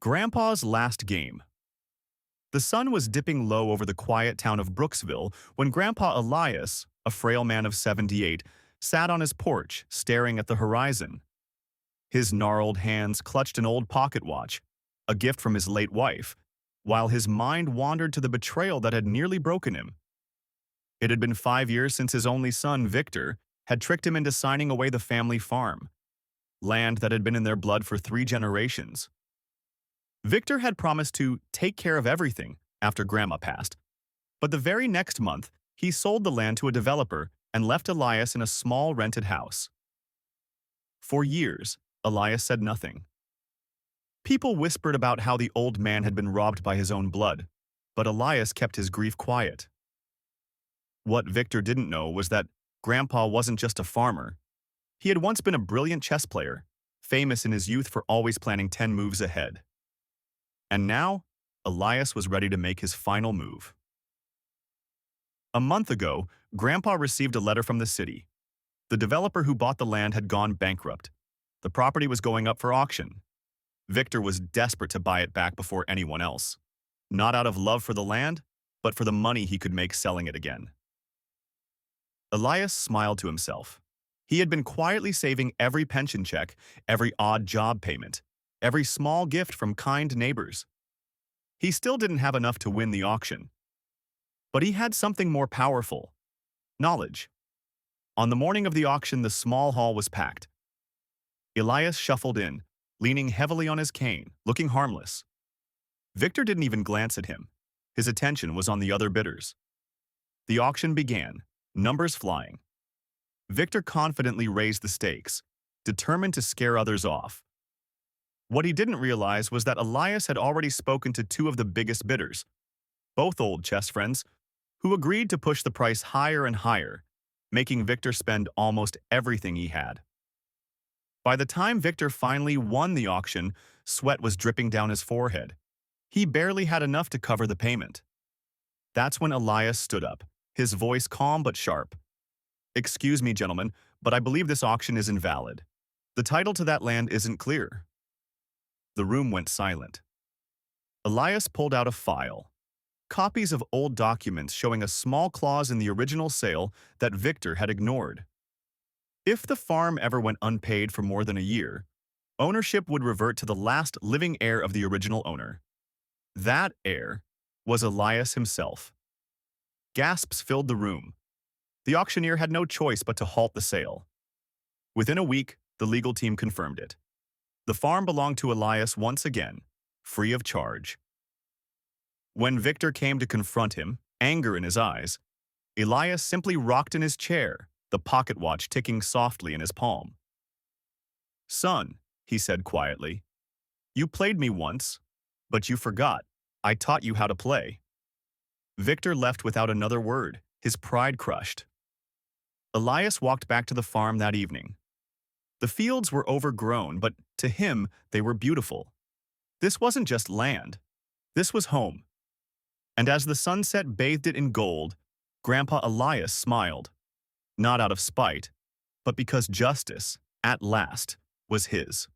Grandpa's last game. The sun was dipping low over the quiet town of Brooksville when Grandpa Elias, a frail man of 78, sat on his porch staring at the horizon. His gnarled hands clutched an old pocket watch, a gift from his late wife, while his mind wandered to the betrayal that had nearly broken him. It had been 5 years since his only son, Victor, had tricked him into signing away the family farm, land that had been in their blood for 3 generations. Victor had promised to take care of everything after Grandma passed, but the very next month, he sold the land to a developer and left Elias in a small rented house. For years, Elias said nothing. People whispered about how the old man had been robbed by his own blood, but Elias kept his grief quiet. What Victor didn't know was that Grandpa wasn't just a farmer. He had once been a brilliant chess player, famous in his youth for always planning 10 moves ahead. And now, Elias was ready to make his final move. A month ago, Grandpa received a letter from the city. The developer who bought the land had gone bankrupt. The property was going up for auction. Victor was desperate to buy it back before anyone else. Not out of love for the land, but for the money he could make selling it again. Elias smiled to himself. He had been quietly saving every pension check, every odd job payment, every small gift from kind neighbors. He still didn't have enough to win the auction. But he had something more powerful: knowledge. On the morning of the auction, the small hall was packed. Elias shuffled in, leaning heavily on his cane, looking harmless. Victor didn't even glance at him. His attention was on the other bidders. The auction began, numbers flying. Victor confidently raised the stakes, determined to scare others off. What he didn't realize was that Elias had already spoken to 2 of the biggest bidders, both old chess friends, who agreed to push the price higher and higher, making Victor spend almost everything he had. By the time Victor finally won the auction, sweat was dripping down his forehead. He barely had enough to cover the payment. That's when Elias stood up, his voice calm but sharp. "Excuse me, gentlemen, but I believe this auction is invalid. The title to that land isn't clear." The room went silent. Elias pulled out a file. Copies of old documents showing a small clause in the original sale that Victor had ignored. If the farm ever went unpaid for more than a year, ownership would revert to the last living heir of the original owner. That heir was Elias himself. Gasps filled the room. The auctioneer had no choice but to halt the sale. Within a week, the legal team confirmed it. The farm belonged to Elias once again, free of charge. When Victor came to confront him, anger in his eyes, Elias simply rocked in his chair, the pocket watch ticking softly in his palm. "Son," he said quietly, "you played me once, but you forgot. I taught you how to play." Victor left without another word, his pride crushed. Elias walked back to the farm that evening. The fields were overgrown, but to him, they were beautiful. This wasn't just land. This was home. And as the sunset bathed it in gold, Grandpa Elias smiled. Not out of spite, but because justice, at last, was his.